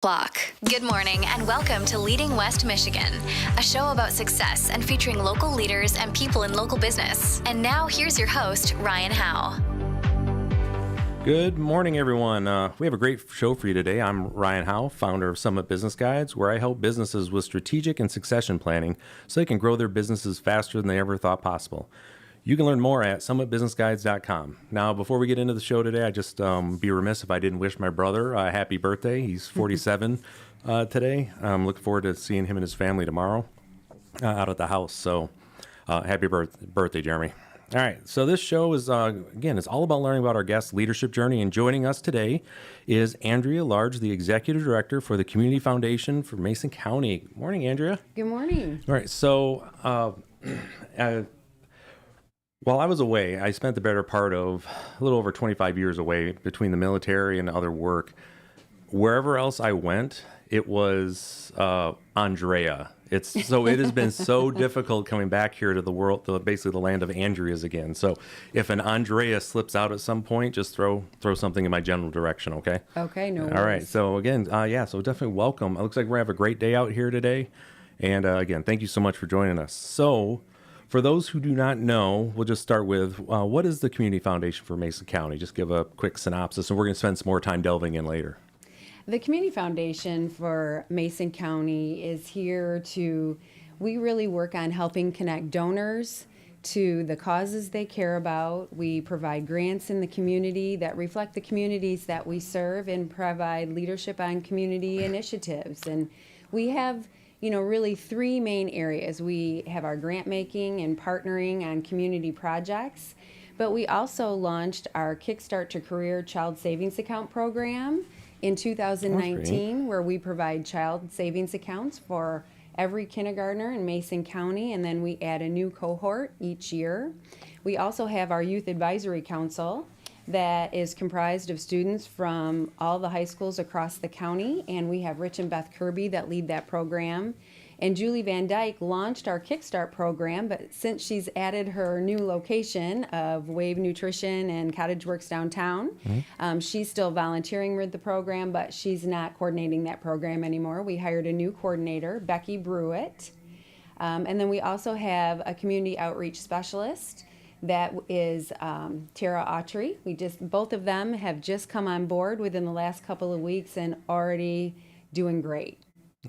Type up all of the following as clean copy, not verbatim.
Clock. Good morning and welcome to Leading West Michigan, a show about success and featuring local leaders and people in local business. And now here's your host, Ryan Howe. Good morning, everyone. We have a great show for you today. I'm Ryan Howe, founder of Summit Business Guides, where I help businesses with strategic and succession planning so they can grow their businesses faster than they ever thought possible. You can learn more at summitbusinessguides.com. Now, before we get into the show today, I just be remiss if I didn't wish my brother a happy birthday. He's 47 today. I'm looking forward to seeing him and his family tomorrow out at the house. So happy birthday, Jeremy. All right, so this show is, again, it's all about learning about our guest's leadership journey. And joining us today is Andrea Large, the Executive Director for the Community Foundation for Mason County. Good morning, Andrea. Good morning. All right, so while I was away, I spent the better part of a little over 25 years away between the military and other work. Wherever else I went, it was Andrea. It has been so difficult coming back here to the world, basically the land of Andreas again. So if an Andrea slips out at some point, just throw something in my general direction, okay? Okay, no worries. All right, so again, so definitely welcome. It looks like we're going to have a great day out here today. And again, thank you so much for joining us. So for those who do not know, we'll just start with, what is the Community Foundation for Mason County? Just give a quick synopsis, and we're going to spend some more time delving in later. The Community Foundation for Mason County is here we really work on helping connect donors to the causes they care about. We provide grants in the community that reflect the communities that we serve and provide leadership on community initiatives. And we have really three main areas. We have our grant making and partnering on community projects, but we also launched our Kickstart to Career Child Savings Account program in 2019, where we provide child savings accounts for every kindergartner in Mason County, and then we add a new cohort each year. We also have our Youth Advisory Council that is comprised of students from all the high schools across the county, and we have Rich and Beth Kirby that lead that program. And Julie Van Dyke launched our Kickstart program, but since she's added her new location of Wave Nutrition and Cottage Works downtown, she's still volunteering with the program, but she's not coordinating that program anymore. We hired a new coordinator, Becky Brewitt. And then we also have a community outreach specialist that is Tara Autry. Both of them have just come on board within the last couple of weeks and already doing great.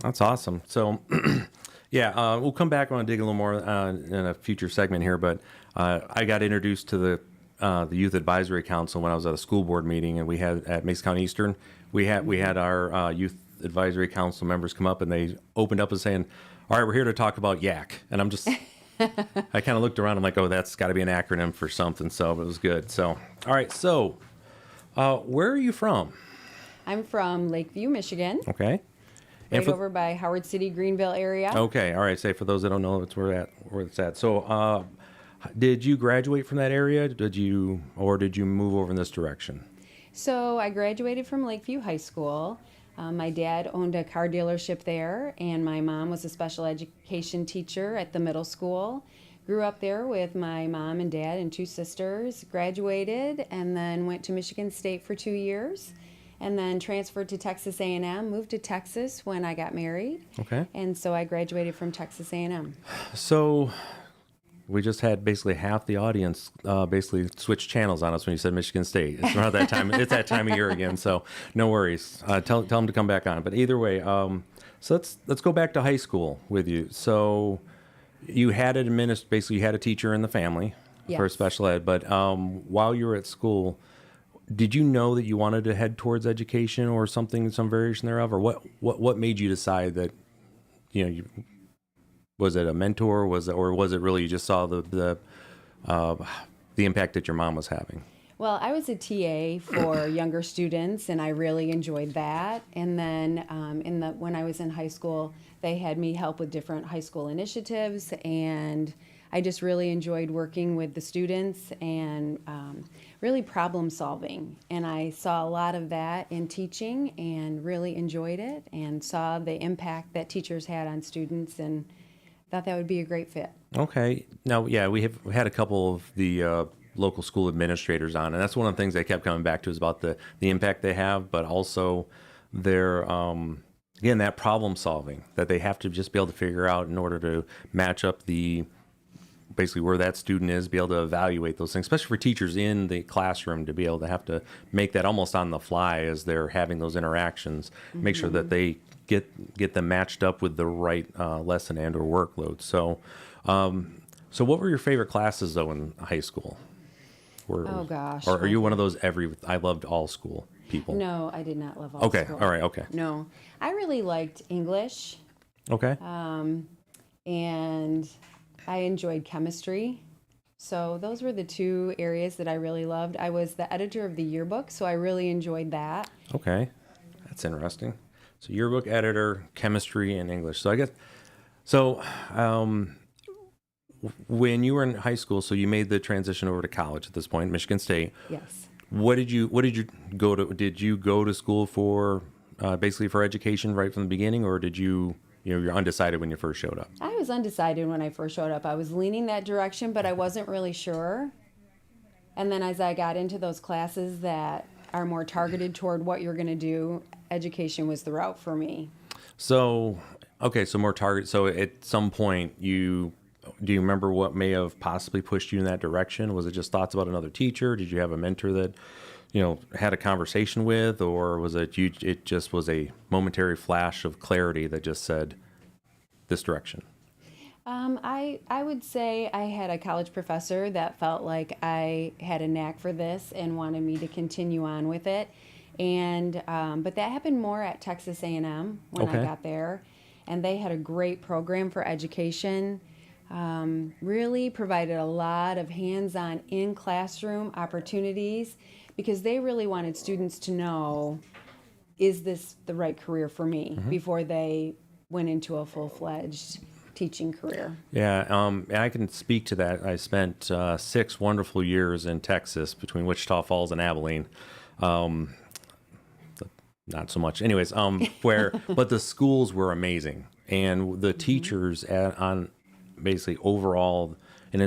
That's awesome. So, we'll come back. I want to dig a little more in a future segment here, but I got introduced to the Youth Advisory Council when I was at a school board meeting, and we had at Mason County Eastern, we had our Youth Advisory Council members come up, and they opened up and saying, "All right, we're here to talk about YAC," and I'm just. I kind of looked around. I'm like, oh, that's got to be an acronym for something. So it was good. So, all right. So, where are you from? I'm from Lakeview, Michigan. Okay. Right over by Howard City, Greenville area. Okay. All right. Say for those that don't know, it's where it's at. So, did you graduate from that area? Did you move over in this direction? So I graduated from Lakeview High School. My dad owned a car dealership there, and my mom was a special education teacher at the middle school. Grew up there with my mom and dad and two sisters, graduated, and then went to Michigan State for 2 years, and then transferred to Texas A&M, moved to Texas when I got married. Okay. And so I graduated from Texas A&M. So we just had basically half the audience basically switch channels on us when you said Michigan State. It's not that time. It's that time of year again. So no worries. Tell them to come back on. But either way, so let's go back to high school with you. So you had basically you had a teacher in the family for special ed. But while you were at school, did you know that you wanted to head towards education or something, some variation thereof, or what made you decide that was it a mentor? Or was it really you just saw the impact that your mom was having? Well, I was a TA for younger students, and I really enjoyed that. And then when I was in high school, they had me help with different high school initiatives, and I just really enjoyed working with the students and really problem solving. And I saw a lot of that in teaching and really enjoyed it and saw the impact that teachers had on students and thought that would be a great fit. Okay. Now, we had a couple of the local school administrators on, and that's one of the things they kept coming back to is about the impact they have, but also their again, that problem solving that they have to just be able to figure out in order to match up the basically where that student is, be able to evaluate those things, especially for teachers in the classroom to be able to have to make that almost on the fly as they're having those interactions, make sure that they get them matched up with the right lesson and or workload. So what were your favorite classes though in high school? Oh gosh. Or are you one of those I loved all school people? No, I did not love all Okay, school. all right, okay. No, I really liked English, Okay. and I enjoyed chemistry. So those were the two areas that I really loved. I was the editor of the yearbook, so I really enjoyed that. Okay, that's interesting. So yearbook editor, chemistry, and English. So I guess so. When you were in high school, so you made the transition over to college at this point, Michigan State. Yes. What did you go to? Did you go to school for basically for education right from the beginning, or did you're undecided when you first showed up? I was undecided when I first showed up. I was leaning that direction, but I wasn't really sure. And then as I got into those classes that are more targeted toward what you're going to do, education was the route for me. So, okay, so more target. So at some point do you remember what may have possibly pushed you in that direction? Was it just thoughts about another teacher? Did you have a mentor that, had a conversation with, or was it just was a momentary flash of clarity that just said this direction? I would say I had a college professor that felt like I had a knack for this and wanted me to continue on with it. And but that happened more at Texas A&M when I got there, and they had a great program for education. Really provided a lot of hands-on in-classroom opportunities because they really wanted students to know, is this the right career for me, before they went into a full-fledged teaching career. Yeah, and I can speak to that. I spent 6 wonderful years in Texas between Wichita Falls and Abilene. Not so much. Anyways, but the schools were amazing, and the teachers on basically overall, and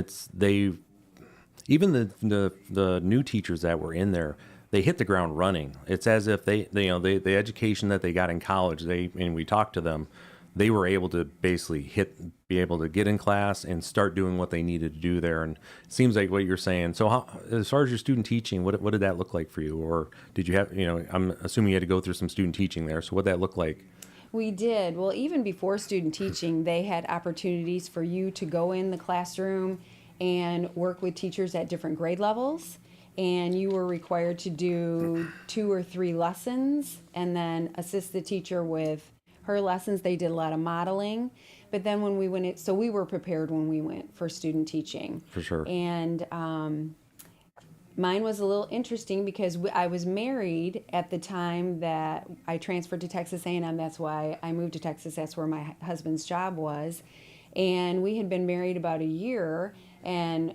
even the new teachers that were in there, they hit the ground running. It's as if the education that they got in college, and we talked to them, they were able to basically be able to get in class and start doing what they needed to do there. And it seems like what you're saying. So as far as your student teaching, what did that look like for you? Or did you have, I'm assuming you had to go through some student teaching there. So what did that look like? We did. Well, even before student teaching, they had opportunities for you to go in the classroom and work with teachers at different grade levels. And you were required to do 2 or 3 lessons and then assist the teacher with her lessons. They did a lot of modeling. But then when we went in, so we were prepared when we went for student teaching. For sure. And mine was a little interesting because I was married at the time that I transferred to Texas A&M. That's why I moved to Texas. That's where my husband's job was. And we had been married about a year, and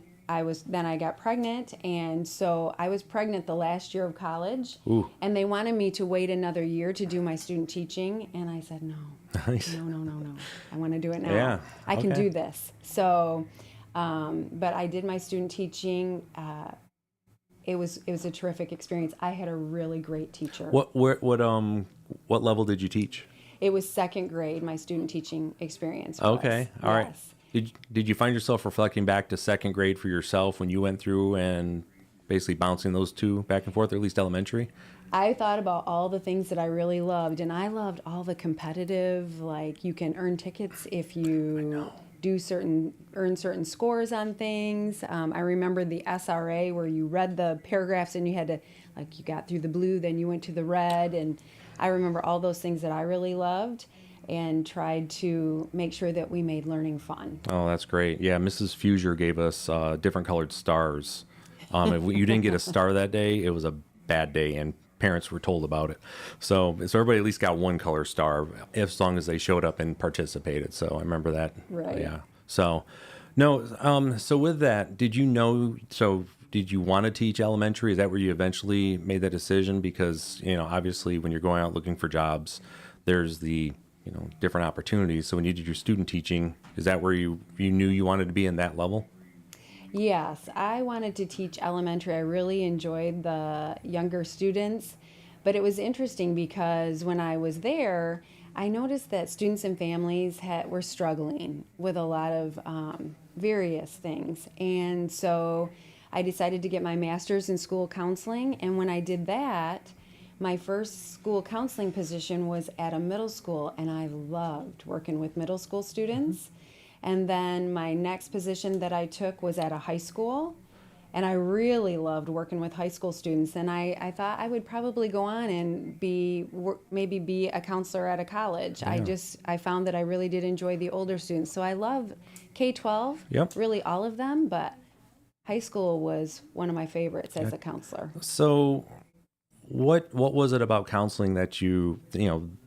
then I got pregnant, and so I was pregnant the last year of college. Ooh. And they wanted me to wait another year to do my student teaching, and I said no. Nice. No. I want to do it now. Yeah. I can do this. So, but I did my student teaching. It was a terrific experience. I had a really great teacher. What level did you teach? It was 2nd grade. My student teaching experience was. Okay, all right. Did you find yourself reflecting back to 2nd grade for yourself when you went through and basically bouncing those two back and forth, or at least elementary? I thought about all the things that I really loved, and I loved all the competitive, like you can earn tickets if you earn certain scores on things. I remember the SRA where you read the paragraphs and you had to, like, you got through the blue, then you went to the red, and I remember all those things that I really loved and tried to make sure that we made learning fun. Oh, that's great. Yeah, Mrs. Fuser gave us different colored stars. If you didn't get a star that day, it was a bad day, and parents were told about it. So everybody at least got one color star, as long as they showed up and participated. So I remember that. Right. Yeah. So, no. So with that, did you want to teach elementary? Is that where you eventually made that decision? Because, obviously when you're going out looking for jobs, there's the, different opportunities. So when you did your student teaching, is that where you knew you wanted to be in that level? Yes, I wanted to teach elementary. I really enjoyed the younger students, But it was interesting because when I was there, I noticed that students and families were struggling with a lot of various things. And so I decided to get my master's in school counseling. And when I did that, my first school counseling position was at a middle school, and I loved working with middle school students. And then my next position that I took was at a high school, and I really loved working with high school students. And I thought I would probably go on and maybe be a counselor at a college. Yeah. I found that I really did enjoy the older students. So I love K-12, Yep. really all of them, but high school was one of my favorites as a counselor. So what was it about counseling that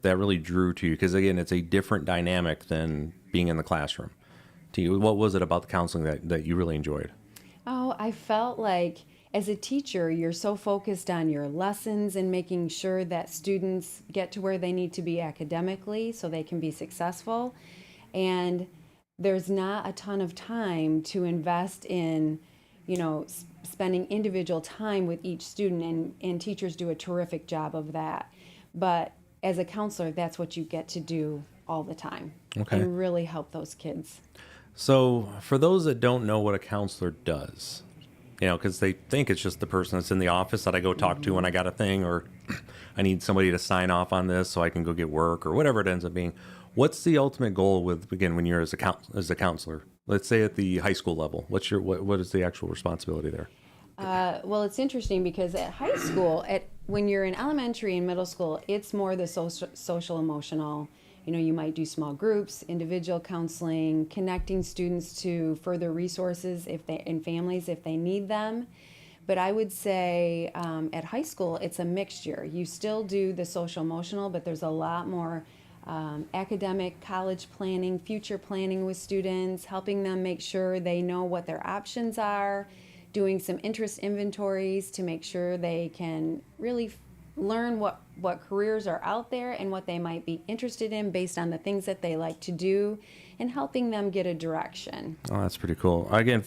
that really drew to you? Because again, it's a different dynamic than being in the classroom. To you, what was it about the counseling that you really enjoyed? Oh, I felt like as a teacher, you're so focused on your lessons and making sure that students get to where they need to be academically so they can be successful. And there's not a ton of time to invest in, spending individual time with each student, and teachers do a terrific job of that. But as a counselor, that's what you get to do all the time. Okay. And really help those kids. So for those that don't know what a counselor does, because they think it's just the person that's in the office that I go talk to when I got a thing, or I need somebody to sign off on this so I can go get work, or whatever it ends up being. What's the ultimate goal when you're as a counselor? Let's say at the high school level. What is the actual responsibility there? Well, it's interesting because at high school, when you're in elementary and middle school, it's more the social emotional. You might do small groups, individual counseling, connecting students to further resources and families if they need them. But I would say at high school, it's a mixture. You still do the social emotional, but there's a lot more academic, college planning, future planning with students, helping them make sure they know what their options are, doing some interest inventories to make sure they can really learn what careers are out there and what they might be interested in based on the things that they like to do, and helping them get a direction. Oh, that's pretty cool. Again,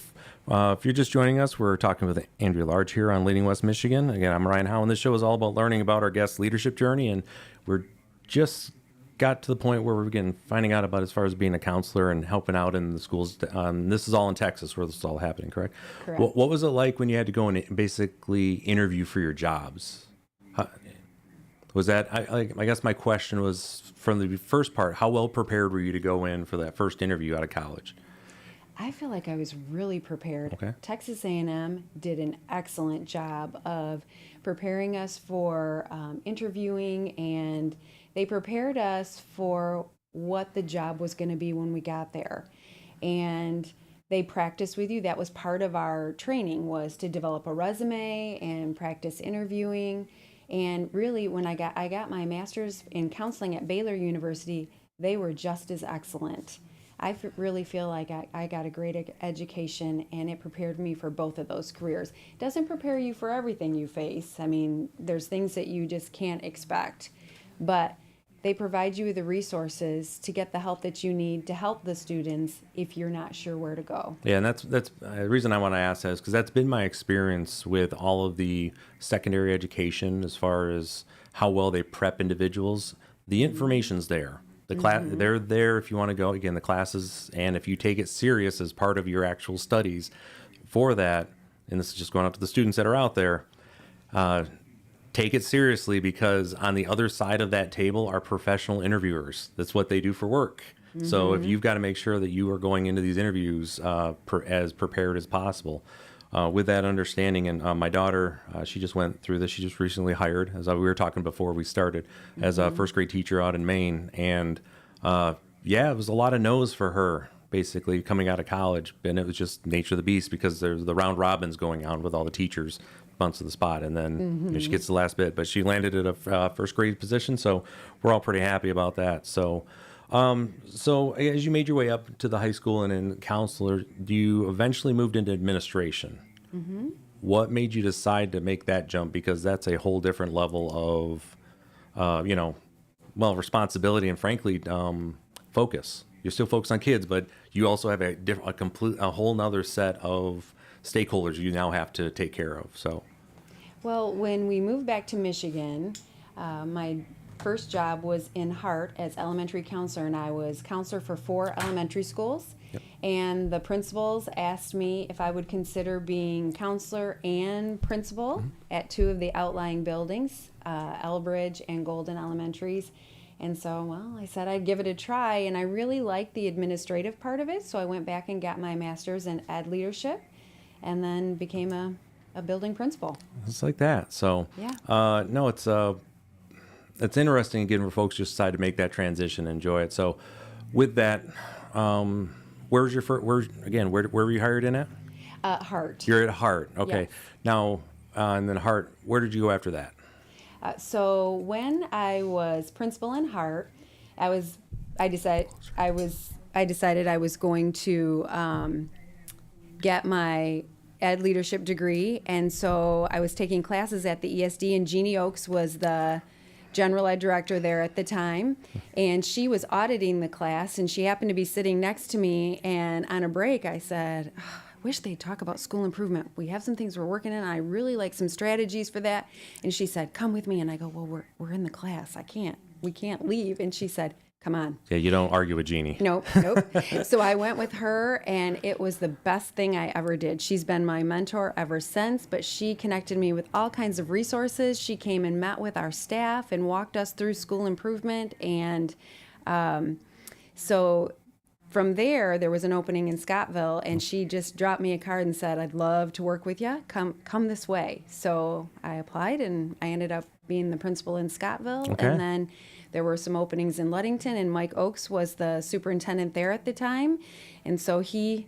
if you're just joining us, we're talking with Andrea Large here on Leading West Michigan. Again, I'm Ryan Howe, and this show is all about learning about our guests' leadership journey, and we're just got to the point where we're finding out about as far as being a counselor and helping out in the schools. This is all in Texas where this is all happening, correct? Correct. What was it like when you had to go and basically interview for your jobs? Was that, I guess my question was, from the first part, how well prepared were you to go in for that first interview out of college? I feel like I was really prepared. Okay. Texas A&M did an excellent job of preparing us for interviewing, and they prepared us for what the job was going to be when we got there. And they practiced with you. That was part of our training, was to develop a resume and practice interviewing. And really, when I got my master's in counseling at Baylor University, they were just as excellent. I really feel like I got a great education, and it prepared me for both of those careers. It doesn't prepare you for everything you face. I mean, there's things that you just can't expect, but they provide you with the resources to get the help that you need to help the students if you're not sure where to go. Yeah, and that's the reason I want to ask that is because that's been my experience with all of the secondary education as far as how well they prep individuals. The information's there. The class, they're there if you want to go. Again, the classes, and if you take it serious as part of your actual studies for that, and this is just going up to the students that are out there, take it seriously, because on the other side of that table are professional interviewers. That's what they do for work. So if you've got to make sure that you are going into these interviews as prepared as possible. With that understanding, and my daughter, she just went through this. She just recently hired, as we were talking before we started, as a first grade teacher out in Maine. And it was a lot of no's for her, basically, coming out of college. And it was just nature of the beast, because there's the round robins going on with all the teachers, bunts of the spot. And then she gets the last bit. But she landed at a first grade position, so we're all pretty happy about that. So as you made your way up to the high school and in counselor, you eventually moved into administration. What made you decide to make that jump? Because that's a whole different level of, responsibility and, frankly, focus. You're still focused on kids, but you also have a whole nother set of stakeholders you now have to take care of. So, well, when we moved back to Michigan, My first job was in Hart as elementary counselor, and I was counselor for 4 elementary schools. Yep. And the principals asked me if I would consider being counselor and principal at 2 of the outlying buildings, Elbridge and Golden Elementaries. And so, well, I said I'd give it a try, and I really liked the administrative part of it, so I went back and got my master's in ed leadership and then became a building principal. It's like that. So, Yeah. no, it's interesting again where folks just decide to make that transition and enjoy it. So, with that, where were you hired in at? Hart. You're at Hart. Okay. Yes. Now, and then Hart, where did you go after that? So when I was principal in Hart, I decided I was going to get my ed leadership degree, and so I was taking classes at the ESD, and Jeannie Oakes was the general ed director there at the time, and she was auditing the class, and she happened to be sitting next to me, and on a break I said, "Oh, I wish they'd talk about school improvement. We have some things we're working on. I really like some strategies for that." And she said, "Come with me." And I go, "Well, we're in the class. We can't leave." And she said, "Come on." Yeah, you don't argue with Jeannie. Nope. So I went with her, and it was the best thing I ever did. She's been my mentor ever since, but she connected me with all kinds of resources. She came and met with our staff and walked us through school improvement. And so from there was an opening in Scottville, and she just dropped me a card and said, "I'd love to work with you. Come this way." So I applied, and I ended up being the principal in Scottville. Okay. And then there were some openings in Ludington, and Mike Oakes was the superintendent there at the time. And so he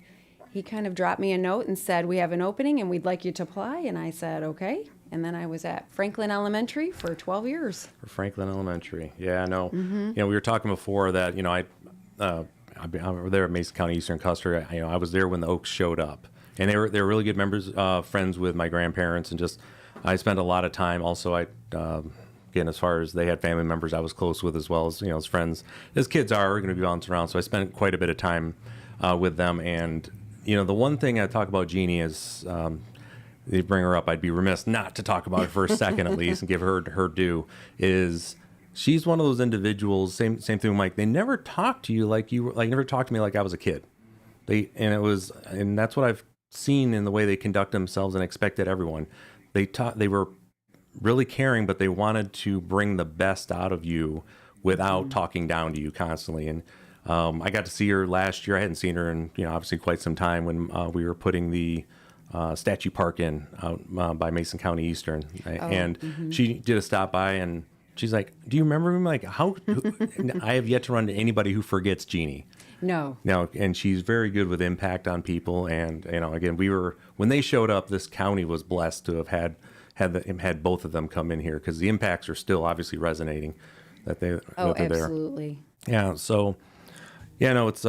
kind of dropped me a note and said, "We have an opening and we'd like you to apply." And I said, "Okay." And then I was at Franklin Elementary for 12 years. For Franklin Elementary. Yeah, I know. You know, we were talking before that, you know, I was there at Mason County Eastern Custer. You know, I was there when the Oaks showed up. And they were really good members, friends with my grandparents, and just I spent a lot of time. Also, again, as far as they had family members I was close with as well as, you know, as friends, as kids are going to be bouncing around. So I spent quite a bit of time with them. And, you know, the one thing I talk about Jeannie is, they bring her up, I'd be remiss not to talk about her for a second at least and give her due, is she's one of those individuals, same thing with Mike, they never talk to you like you, like never talked to me like I was a kid. And that's what I've seen in the way they conduct themselves and expected everyone. They were really caring, but they wanted to bring the best out of you without talking down to you constantly. And I got to see her last year. I hadn't seen her in, you know, obviously quite some time when we were putting the statue park in out by Mason County Eastern. And she did a stop by, and she's like, "Do you remember me?" Like, I have yet to run into anybody who forgets Jeannie. No. And she's very good with impact on people. And, you know, again, when they showed up, this county was blessed to have had both of them come in here, because the impacts are still obviously resonating that they're absolutely there. Yeah. So, yeah, no, it's,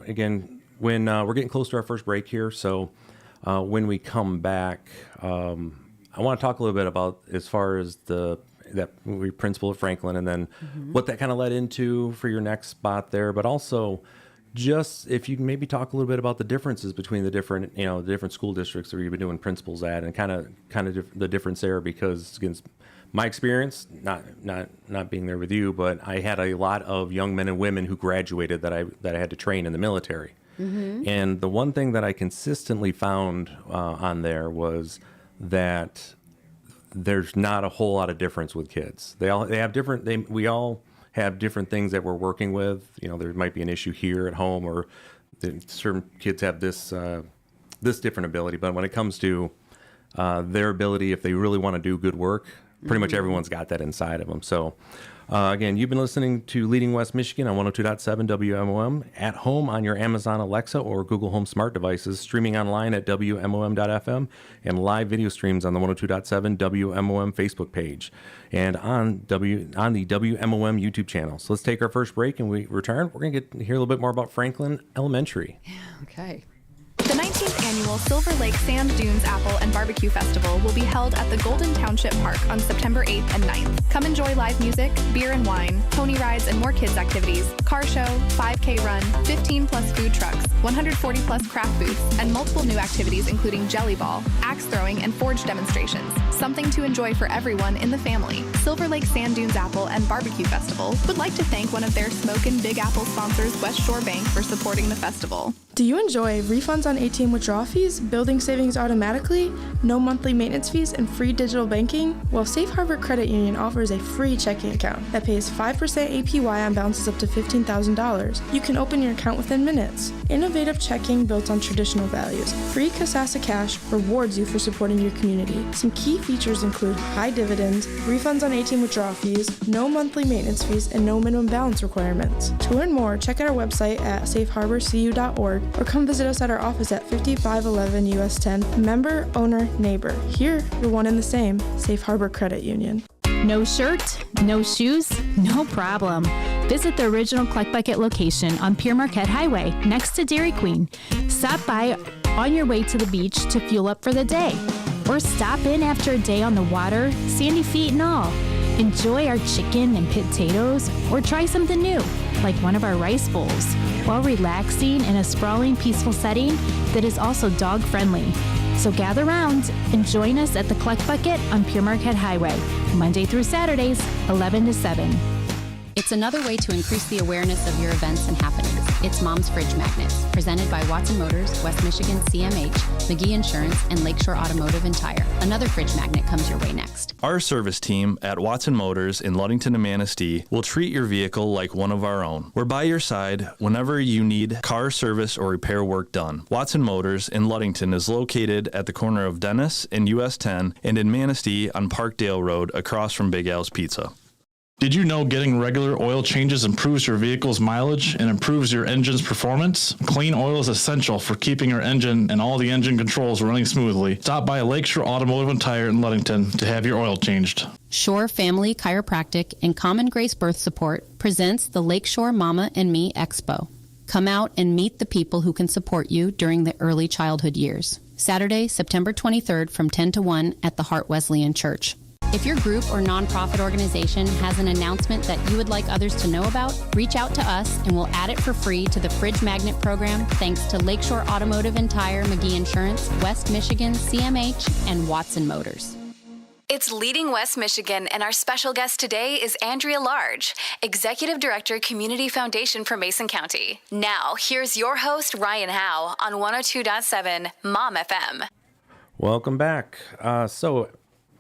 again, when we're getting close to our first break here. So when we come back, I want to talk a little bit about as far as that we principal at Franklin, and then what that kind of led into for your next spot there, but also just if you can maybe talk a little bit about the differences between the different school districts that you've been doing principals at, and kind of the difference there, because again, my experience, not being there with you, but I had a lot of young men and women who graduated that I had to train in the military. And the one thing that I consistently found on there was that there's not a whole lot of difference with kids. We all have different things that we're working with. You know, there might be an issue here at home, or certain kids have this different ability. But when it comes to their ability, if they really want to do good work, pretty much everyone's got that inside of them. So again, you've been listening to Leading West Michigan on 102.7 WMOM, at home on your Amazon Alexa or Google Home smart devices, streaming online at WMOM.FM, and live video streams on the 102.7 WMOM Facebook page, and on the WMOM YouTube channel. So let's take our first break, and we return. We're going to hear a little bit more about Franklin Elementary. Okay. The 19th annual Silver Lake Sand Dunes Apple and Barbecue Festival will be held at the Golden Township Park on September 8th and 9th. Come enjoy live music, beer and wine, pony rides and more kids activities, car show, 5K run, 15 plus food trucks, 140 plus craft booths, and multiple new activities including jelly ball, axe throwing, and forge demonstrations. Something to enjoy for everyone in the family. Silver Lake Sand Dunes Apple and Barbecue Festival would like to thank one of their Smokin' Big Apple sponsors, West Shore Bank, for supporting the festival. Do you enjoy refunds on ATM withdrawal fees, building savings automatically, no monthly maintenance fees, and free digital banking? Well, Safe Harbor Credit Union offers a free checking account that pays 5% APY on balances up to $15,000. You can open your account within minutes. Innovative checking built on traditional values. Free Kasasa Cash rewards you for supporting your community. Some key features include high dividends, refunds on ATM withdrawal fees, no monthly maintenance fees, and no minimum balance requirements. To learn more, check out our website at safeharborcu.org or come visit us at our office at 5511 US 10. Member, owner, neighbor. Here, you're one and the same. Safe Harbor Credit Union. No shirt, no shoes, no problem. Visit the original Cluck Bucket location on Pere Marquette Highway, next to Dairy Queen. Stop by on your way to the beach to fuel up for the day. Or stop in after a day on the water, sandy feet and all. Enjoy our chicken and potatoes, or try something new, like one of our rice bowls, while relaxing in a sprawling, peaceful setting that is also dog-friendly. So gather round and join us at the Cluck Bucket on Pere Marquette Highway, Monday through Saturdays, 11 to 7. It's another way to increase the awareness of your events and happenings. It's Mom's Fridge Magnets, presented by Watson Motors, West Michigan CMH, McGee Insurance, and Lakeshore Automotive and Tire. Another fridge magnet comes your way next. Our service team at Watson Motors in Ludington and Manistee will treat your vehicle like one of our own. We're by your side whenever you need car service or repair work done. Watson Motors in Ludington is located at the corner of Dennis and US 10 and in Manistee on Parkdale Road across from Big Al's Pizza. Did you know getting regular oil changes improves your vehicle's mileage and improves your engine's performance? Clean oil is essential for keeping your engine and all the engine controls running smoothly. Stop by Lakeshore Automotive and Tire in Ludington to have your oil changed. Shore Family Chiropractic and Common Grace Birth Support presents the Lakeshore Mama and Me Expo. Come out and meet the people who can support you during the early childhood years. Saturday, September 23rd from 10 to 1 at the Hart Wesleyan Church. If your group or nonprofit organization has an announcement that you would like others to know about, reach out to us and we'll add it for free to the Fridge Magnet program thanks to Lakeshore Automotive and Tire, McGee Insurance, West Michigan, CMH, and Watson Motors. It's Leading West Michigan, and our special guest today is Andrea Large, Executive Director, Community Foundation for Mason County. Now, here's your host, Ryan Howe, on 102.7 Mom FM. Welcome back.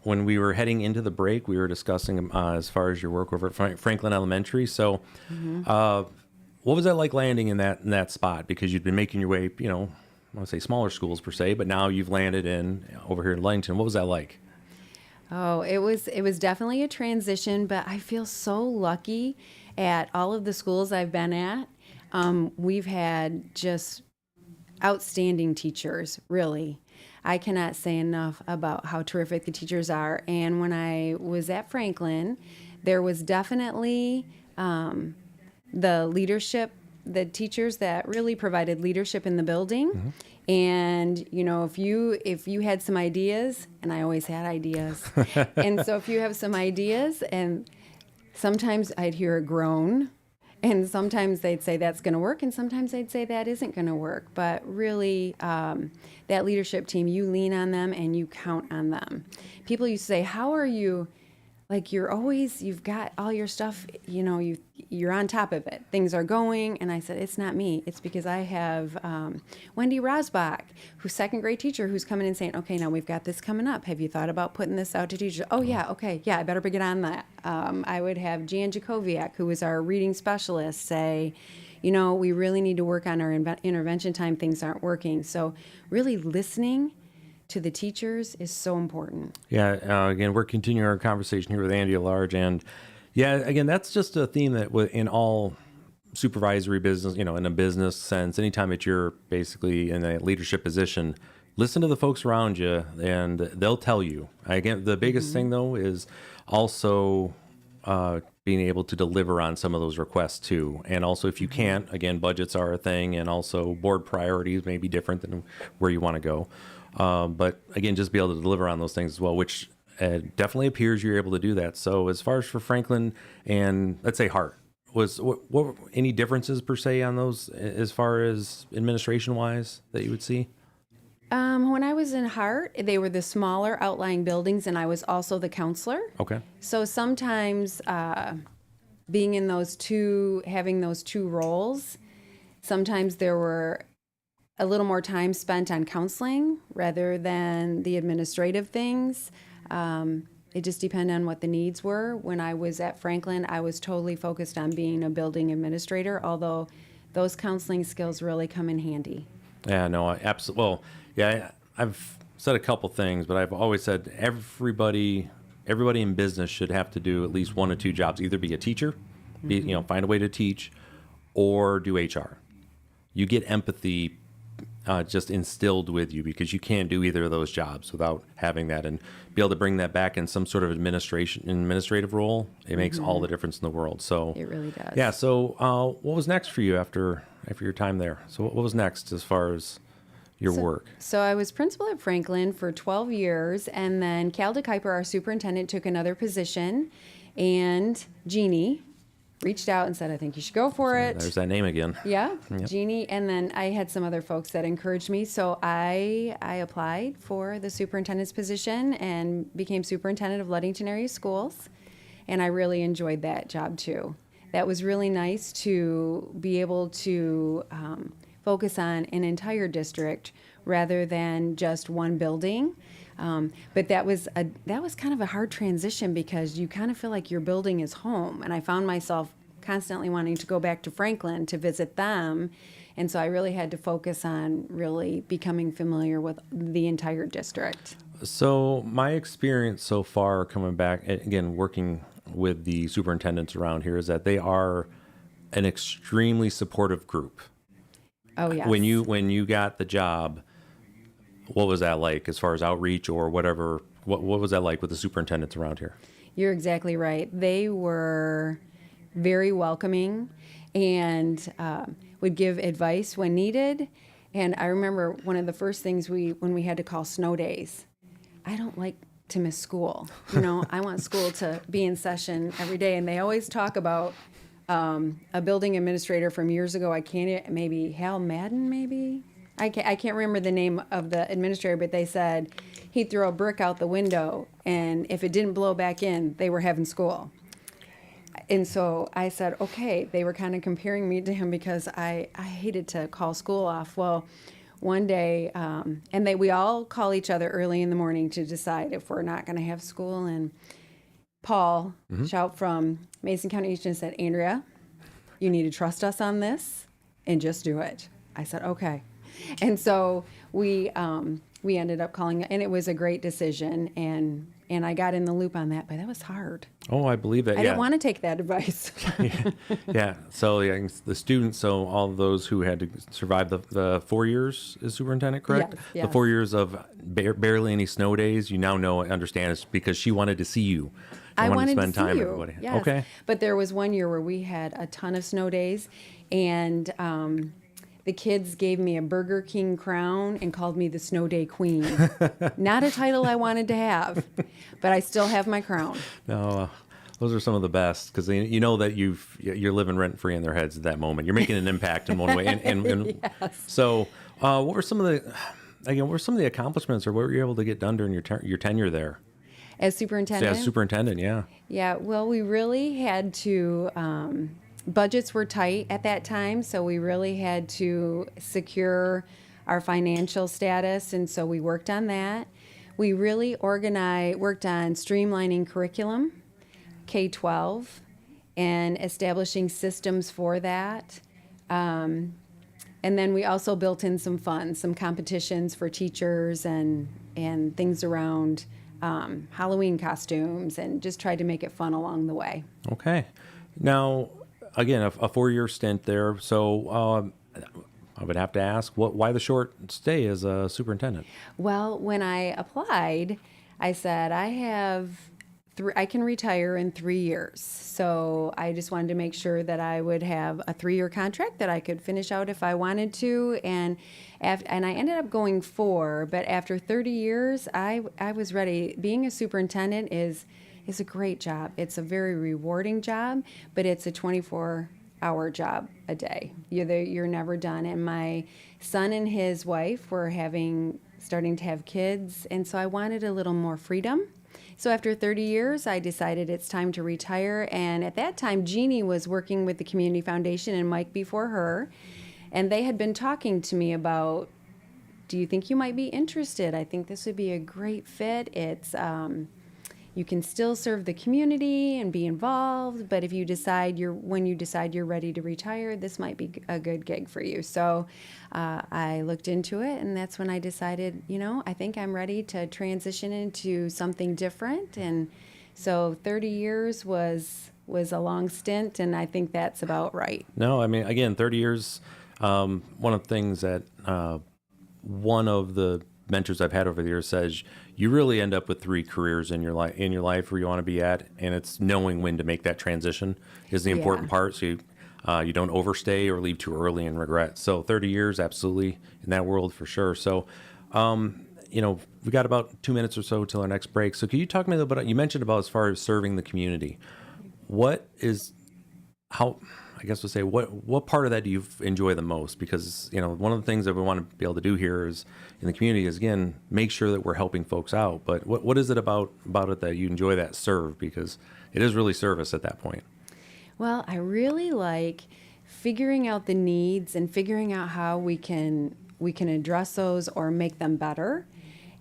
When we were heading into the break, we were discussing as far as your work over at Franklin Elementary. So what was that like landing in that spot? Because you'd been making your way, I want to say smaller schools per se, but now you've landed in over here in Ludington. What was that like? Oh, it was definitely a transition, but I feel so lucky at all of the schools I've been at. We've had just outstanding teachers, really. I cannot say enough about how terrific the teachers are. And when I was at Franklin, there was definitely the leadership, the teachers that really provided leadership in the building. Mm-hmm. And, if you had some ideas, and I always had ideas, and so if you have some ideas, and sometimes I'd hear a groan, and sometimes they'd say that's going to work, and sometimes they'd say that isn't going to work. But really, that leadership team, you lean on them and you count on them. People used to say, how are you, like you've got all your stuff, you're on top of it. Things are going. And I said, it's not me. It's because I have Wendy Rosbach, who's second grade teacher, who's coming in saying, okay, now we've got this coming up. Have you thought about putting this out to teachers? Oh, yeah, okay, yeah, I better get on that. I would have Jan Jacoviak, who was our reading specialist, say, we really need to work on our intervention time. Things aren't working. So really listening to the teachers is so important. Yeah, again, we're continuing our conversation here with Andrea Large. And yeah, again, that's just a theme that in all supervisory business, in a business sense, anytime that you're basically in a leadership position, listen to the folks around you and they'll tell you. Again, the biggest thing though is also being able to deliver on some of those requests too. And also, if you can't, again, budgets are a thing, and also board priorities may be different than where you want to go. But again, just be able to deliver on those things as well, which definitely appears you're able to do that. So as far as for Franklin and let's say Hart, what any differences per se on those as far as administration wise that you would see? When I was in Hart, they were the smaller outlying buildings, and I was also the counselor. Okay. So sometimes being in having those two roles, sometimes there were a little more time spent on counseling rather than the administrative things. It just depended on what the needs were. When I was at Franklin, I was totally focused on being a building administrator, although those counseling skills really come in handy. Yeah, no, absolutely. Well, yeah, I've said a couple things, but I've always said everybody in business should have to do at least one or two jobs, either be a teacher, find a way to teach, or do HR. You get empathy just instilled with you because you can't do either of those jobs without having that, and be able to bring that back in some sort of administrative role. It makes all the difference in the world. So it really does. Yeah. So what was next for you after your time there? So what was next as far as your work? So I was principal at Franklin for 12 years, and then Cal DeKuyper, our superintendent, took another position, and Jeannie reached out and said, I think you should go for it. There's that name again. Yeah, Yep. Jeannie. And then I had some other folks that encouraged me. So I applied for the superintendent's position and became superintendent of Ludington area schools. And I really enjoyed that job too. That was really nice to be able to focus on an entire district rather than just one building. But that was kind of a hard transition because you kind of feel like your building is home. And I found myself constantly wanting to go back to Franklin to visit them. And so I really had to focus on really becoming familiar with the entire district. So my experience so far coming back, again, working with the superintendents around here, is that they are an extremely supportive group. Oh, yes. When you got the job, what was that like as far as outreach or whatever? What was that like with the superintendents around here? You're exactly right. They were very welcoming and would give advice when needed. And I remember one of the first things when we had to call snow days, I don't like to miss school. I want school to be in session every day. And they always talk about a building administrator from years ago. Maybe Hal Madden, maybe? I can't remember the name of the administrator, but they said he'd throw a brick out the window, and if it didn't blow back in, they were having school. And so I said, okay. They were kind of comparing me to him because I hated to call school off. Well, one day, we all call each other early in the morning to decide if we're not going to have school. And Paul, shout from Mason County Eastern, said, Andrea, you need to trust us on this and just do it. I said, okay. And so we ended up calling it, and it was a great decision, and I got in the loop on that, but that was hard. Oh, I believe that. I didn't want to take that advice. Yeah. So the students, so all of those who had to survive the 4 years as superintendent, correct? Yes. The 4 years of barely any snow days. You now understand it's because she wanted to see you. I wanted to spend to see time you. with everybody. Yes. Okay. But there was one year where we had a ton of snow days, and the kids gave me a Burger King crown and called me the Snow Day Queen. Not a title I wanted to have, but I still have my crown. No, those are some of the best because you know that you're living rent free in their heads at that moment. You're making an impact in one way. And Yes. So, what were some of the accomplishments, or what were you able to get done during your tenure there? As superintendent? As superintendent, yeah. Yeah, well, we really had to, budgets were tight at that time, so we really had to secure our financial status, and so we worked on that. We really worked on streamlining curriculum, K-12, and establishing systems for that. And then we also built in some funds, some competitions for teachers and things around Halloween costumes, and just tried to make it fun along the way. Okay. Now, again, a 4-year stint there. So I would have to ask, why the short stay as a superintendent? Well, when I applied, I said, I have I can retire in 3 years. So I just wanted to make sure that I would have a 3-year contract that I could finish out if I wanted to. And I ended up going 4, but after 30 years, I was ready. Being a superintendent is a great job. It's a very rewarding job, but it's a 24-hour job a day. You're never done. And my son and his wife were starting to have kids, and so I wanted a little more freedom. So after 30 years, I decided it's time to retire. And at that time, Jeannie was working with the Community Foundation and Mike before her. And they had been talking to me about, do you think you might be interested? I think this would be a great fit. It's, you can still serve the community and be involved, but if you decide when you decide you're ready to retire, this might be a good gig for you. So I looked into it, and that's when I decided, I think I'm ready to transition into something different. And so 30 years was a long stint, and I think that's about right. No, I mean, again, 30 years, one of the things that one of the mentors I've had over the years says you really end up with 3 careers in your life where you want to be at, and it's knowing when to make that transition is the important part. So you don't overstay or leave too early and regret. So 30 years, absolutely, in that world for sure. So, we got about 2 minutes or so till our next break. So can you talk to me a little bit? You mentioned about as far as serving the community. What part of that do you enjoy the most? Because, one of the things that we want to be able to do here is in the community is, again, make sure that we're helping folks out. But what is it about it that you enjoy that serve? Because it is really service at that point. Well, I really like figuring out the needs and figuring out how we can address those or make them better.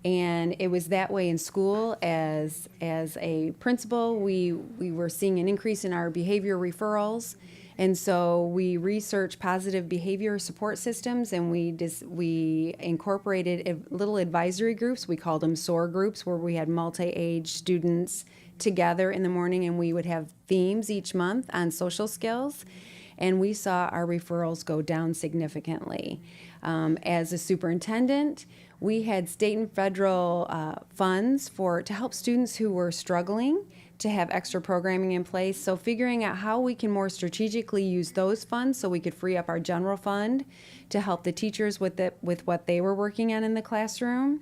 And it was that way in school. As a principal, we were seeing an increase in our behavior referrals. And so we researched positive behavior support systems, and we incorporated little advisory groups. We called them SOAR groups, where we had multi-age students together in the morning, and we would have themes each month on social skills. And we saw our referrals go down significantly. As a superintendent, we had state and federal funds to help students who were struggling to have extra programming in place. So figuring out how we can more strategically use those funds so we could free up our general fund to help the teachers with what they were working on in the classroom.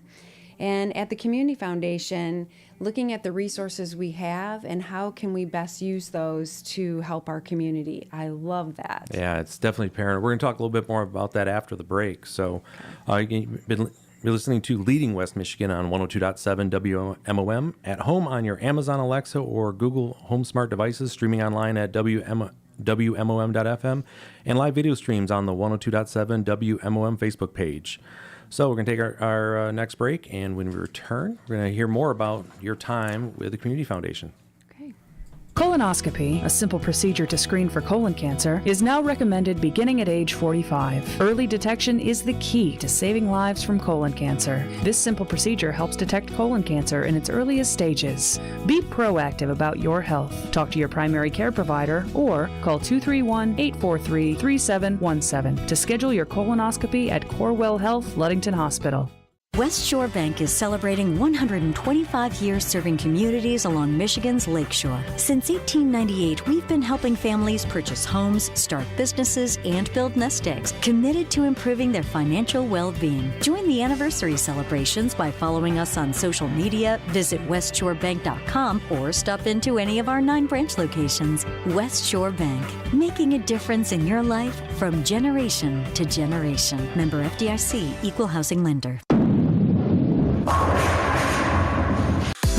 And at the Community Foundation, looking at the resources we have and how can we best use those to help our community. I love that. Yeah, it's definitely apparent. We're going to talk a little bit more about that after the break. So you're listening to Leading West Michigan on 102.7 WMOM, at home on your Amazon Alexa or Google Home Smart devices, streaming online at WMOM.FM, and live video streams on the 102.7 WMOM Facebook page. So we're going to take our next break, and when we return, we're going to hear more about your time with the Community Foundation. Colonoscopy, a simple procedure to screen for colon cancer, is now recommended beginning at age 45. Early detection is the key to saving lives from colon cancer. This simple procedure helps detect colon cancer in its earliest stages. Be proactive about your health. Talk to your primary care provider or call 231-843-3717 to schedule your colonoscopy at Corewell Health, Ludington Hospital. West Shore Bank is celebrating 125 years serving communities along Michigan's Lakeshore. Since 1898, we've been helping families purchase homes, start businesses, and build nest eggs, committed to improving their financial well-being. Join the anniversary celebrations by following us on social media, visit westshorebank.com, or stop into any of our 9 branch locations. West Shore Bank, making a difference in your life from generation to generation. Member FDIC, Equal Housing Lender.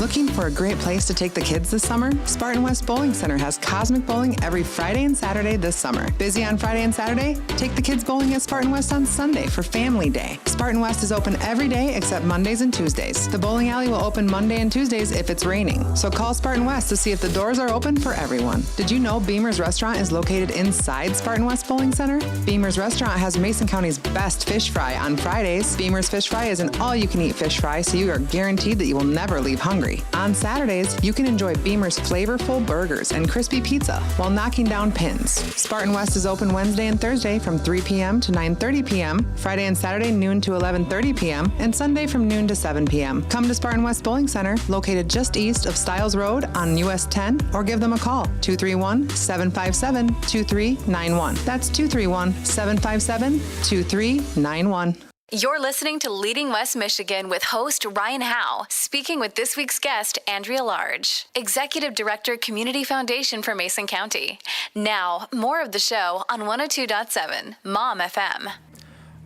Looking for a great place to take the kids this summer? Spartan West Bowling Center has Cosmic Bowling every Friday and Saturday this summer. Busy on Friday and Saturday? Take the kids bowling at Spartan West on Sunday for Family Day. Spartan West is open every day except Mondays and Tuesdays. The bowling alley will open Monday and Tuesdays if it's raining. So call Spartan West to see if the doors are open for everyone. Did you know Beamer's Restaurant is located inside Spartan West Bowling Center? Beamer's Restaurant has Mason County's best fish fry on Fridays. Beamer's Fish Fry is an all-you-can-eat fish fry, so you are guaranteed that you will never leave hungry. delivery. On Saturdays, you can enjoy Beamer's flavorful burgers and crispy pizza while knocking down pins. Spartan West is open Wednesday and Thursday from 3 p.m. to 9:30 p.m., Friday and Saturday noon to 11:30 p.m., and Sunday from noon to 7 p.m. Come to Spartan West Bowling Center, located just east of Stiles Road on US 10, or give them a call, 231-757-2391. That's 231-757-2391. You're listening to Leading West Michigan with host Ryan Howe, speaking with this week's guest, Andrea Large, Executive Director, Community Foundation for Mason County. Now, more of the show on 102.7 Mom FM.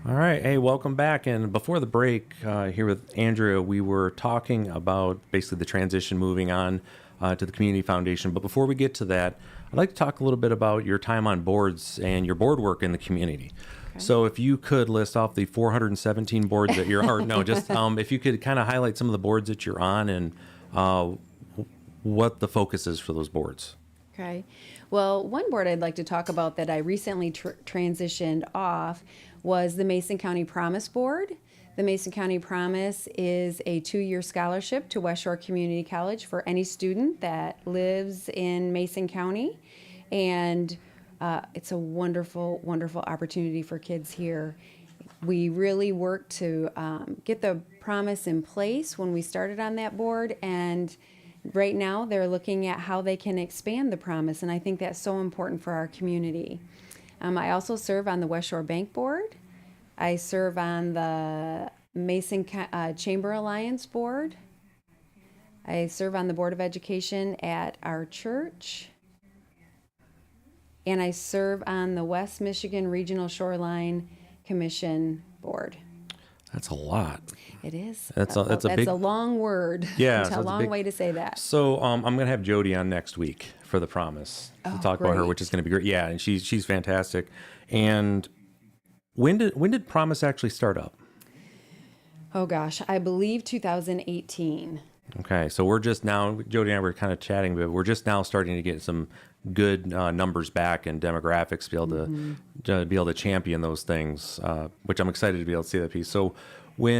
All right. Hey, welcome back. And before the break, here with Andrea, we were talking about basically the transition moving on to the Community Foundation. But before we get to that, I'd like to talk a little bit about your time on boards and your board work in the community. Okay. So if you could list off the 417 boards that you're, or no, just if you could kind of highlight some of the boards that you're on and what the focus is for those boards. Okay. Well, one board I'd like to talk about that I recently transitioned off was the Mason County Promise Board. The Mason County Promise is a 2-year scholarship to West Shore Community College for any student that lives in Mason County. And it's a wonderful, wonderful opportunity for kids here. We really worked to get the promise in place when we started on that board, and right now they're looking at how they can expand the promise, and I think that's so important for our community. I also serve on the West Shore Bank Board. I serve on the Mason Chamber Alliance Board. I serve on the Board of Education at our church. And I serve on the West Michigan Regional Shoreline Commission Board. That's a lot. It is. That's a long word. Yeah, it's a long way to say that. So I'm going to have Jody on next week for the Promise to talk about her, which is going to be great. Yeah, and she's fantastic. And when did Promise actually start up? Oh gosh, I believe 2018. Okay, so we're just now, Jody and I were kind of chatting, but we're just now starting to get some good numbers back and demographics to be able to champion those things, which I'm excited to be able to see that piece. So what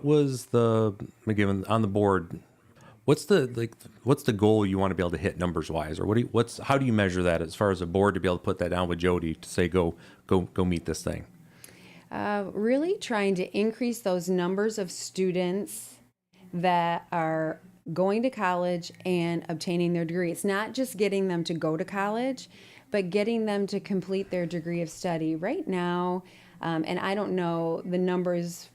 was given on the board? What's the goal you want to be able to hit numbers wise, or how do you measure that as far as a board to be able to put that down with Jody to say go meet this thing? Really trying to increase those numbers of students that are going to college and obtaining their degree. It's not just getting them to go to college, but getting them to complete their degree of study. Right now, and I don't know the numbers,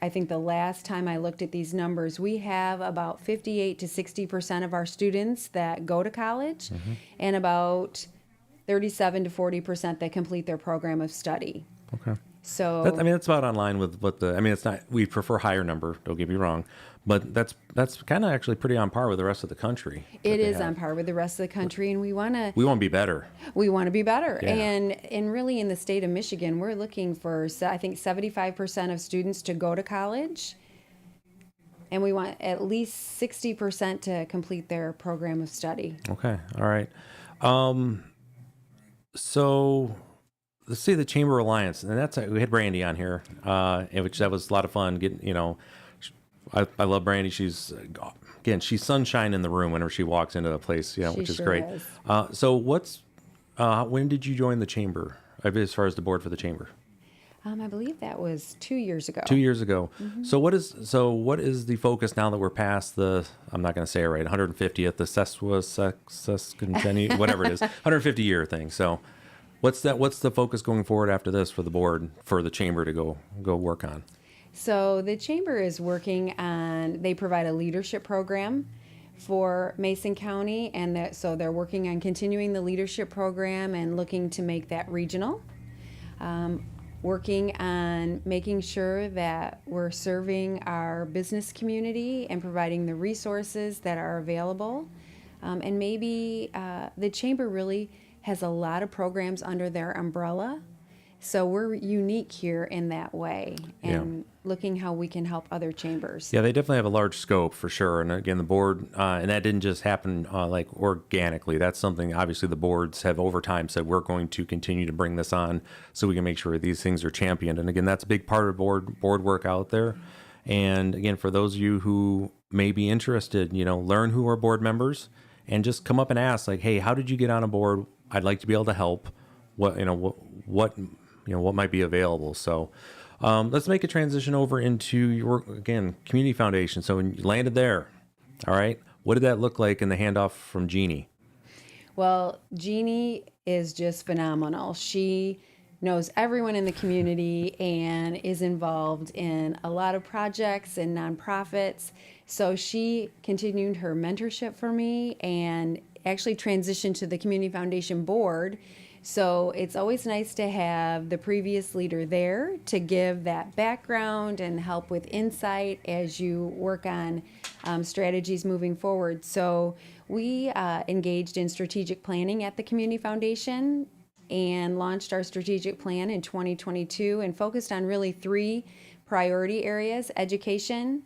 I think the last time I looked at these numbers, we have about 58 to 60% of our students that go to college, and about 37 to 40% that complete their program of study. Okay. So that's about online with what it's not, we prefer higher number, don't get me wrong, but that's kind of actually pretty on par with the rest of the country. It is on par with the rest of the country, and we want to be better. We want to be better. Yeah. And really in the state of Michigan, we're looking for, I think, 75% of students to go to college, and we want at least 60% to complete their program of study. Okay. All right. So let's see the Chamber Alliance, and we had Brandy on here, which that was a lot of fun. I love Brandy. She's sunshine in the room whenever she walks into the place, which is great. So when did you join the Chamber, as far as the board for the Chamber? I believe that was 2 years ago. 2 years ago. Mm-hmm. So what is the focus now that we're past the, I'm not going to say it right, 150th, the sesquicentennial, whatever it is, 150 year thing. So what's the focus going forward after this for the board, for the Chamber to go work on? So the Chamber is working on, they provide a leadership program for Mason County, and so they're working on continuing the leadership program and looking to make that regional. Working on making sure that we're serving our business community and providing the resources that are available. And maybe the Chamber really has a lot of programs under their umbrella. So we're unique here in that way, and looking how we can help other chambers. Yeah, they definitely have a large scope for sure. And again, the board, and that didn't just happen like organically. That's something, obviously, the boards have over time said we're going to continue to bring this on so we can make sure these things are championed. And again, that's a big part of board work out there. And again, for those of you who may be interested, learn who are board members and just come up and ask, like, hey, how did you get on a board? I'd like to be able to help. What might be available. So let's make a transition over into your, again, community foundation. So when you landed there, all right, what did that look like in the handoff from Jeannie? Well, Jeannie is just phenomenal. She knows everyone in the community and is involved in a lot of projects and nonprofits. So she continued her mentorship for me and actually transitioned to the Community Foundation board. So it's always nice to have the previous leader there to give that background and help with insight as you work on strategies moving forward. So we engaged in strategic planning at the Community Foundation and launched our strategic plan in 2022 and focused on really 3 priority areas: education,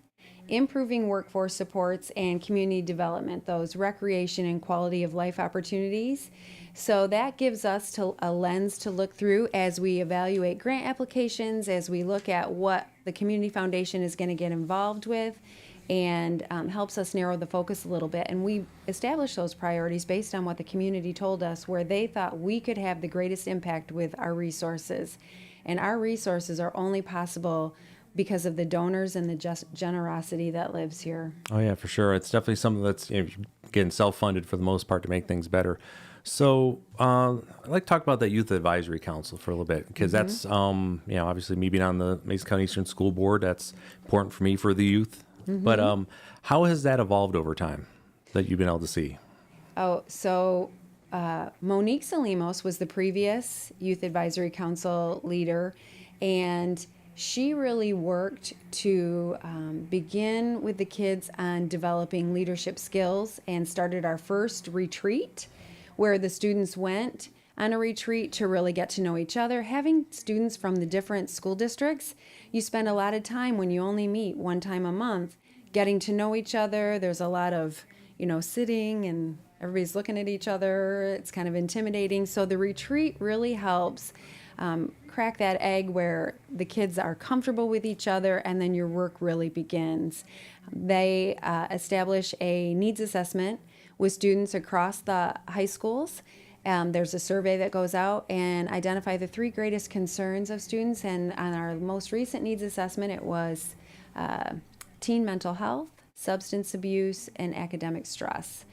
improving workforce supports, and community development, those recreation and quality of life opportunities. So that gives us a lens to look through as we evaluate grant applications, as we look at what the Community Foundation is going to get involved with, and helps us narrow the focus a little bit. And we established those priorities based on what the community told us, where they thought we could have the greatest impact with our resources. And our resources are only possible because of the donors and the generosity that lives here. Oh yeah, for sure. It's definitely something that's getting self-funded for the most part to make things better. So I'd like to talk about that Youth Advisory Council for a little bit, because that's, obviously me being on the Mason County Eastern School Board, that's important for me for the youth. But how has that evolved over time that you've been able to see? Oh, so Monique Salimos was the previous Youth Advisory Council leader, and she really worked to begin with the kids on developing leadership skills and started our first retreat where the students went on a retreat to really get to know each other. Having students from the different school districts, you spend a lot of time when you only meet one time a month getting to know each other. There's a lot of, sitting and everybody's looking at each other. It's kind of intimidating. So the retreat really helps crack that egg where the kids are comfortable with each other, and then your work really begins. They establish a needs assessment with students across the high schools. There's a survey that goes out and identify the 3 greatest concerns of students. And on our most recent needs assessment, it was teen mental health, substance abuse, and academic stress.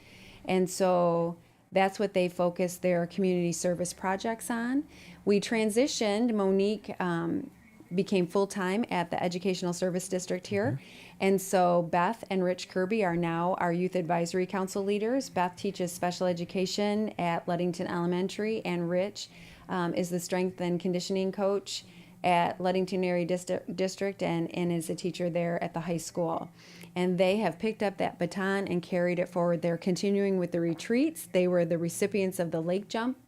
And so that's what they focus their community service projects on. We transitioned. Monique became full-time at the Educational Service District here. And so Beth and Rich Kirby are now our Youth Advisory Council leaders. Beth teaches special education at Ludington Elementary, and Rich is the strength and conditioning coach at Ludington Area District and is a teacher there at the high school. And they have picked up that baton and carried it forward. They're continuing with the retreats. They were the recipients of the Lake Jump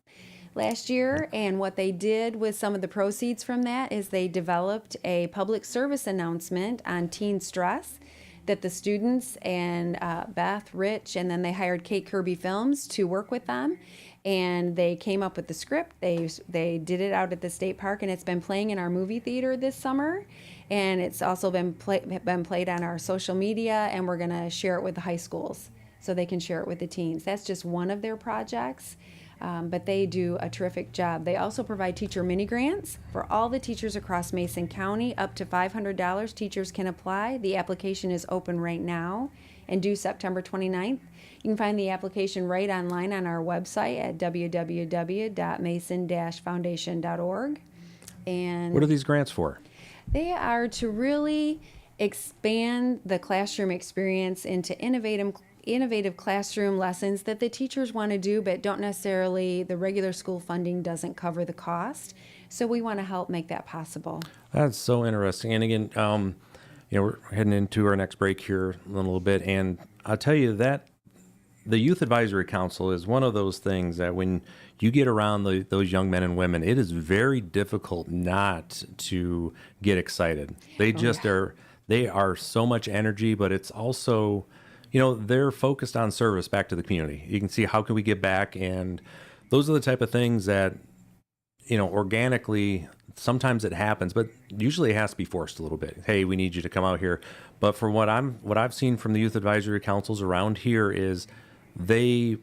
last year, and what they did with some of the proceeds from that is they developed a public service announcement on teen stress that the students and Beth, Rich, and then they hired Kate Kirby Films to work with them, and they came up with the script. They did it out at the state park, and it's been playing in our movie theater this summer, and it's also been played on our social media, and we're going to share it with the high schools so they can share it with the teens. That's just one of their projects. But they do a terrific job. They also provide teacher mini grants for all the teachers across Mason County. Up to $500 teachers can apply. The application is open right now and due September 29th. You can find the application right online on our website at www.mason-foundation.org. And what are these grants for? They are to really expand the classroom experience into innovative classroom lessons that the teachers want to do, but don't necessarily, the regular school funding doesn't cover the cost. So we want to help make that possible. That's so interesting. And again, we're heading into our next break here in a little bit. And I'll tell you that the Youth Advisory Council is one of those things that when you get around those young men and women, it is very difficult not to get excited. They they are so much energy, but it's also, they're focused on service back to the community. You can see how can we get back, and those are the type of things that, organically sometimes it happens, but usually it has to be forced a little bit. Hey, we need you to come out here. But for what I've seen from the youth advisory councils around here is there's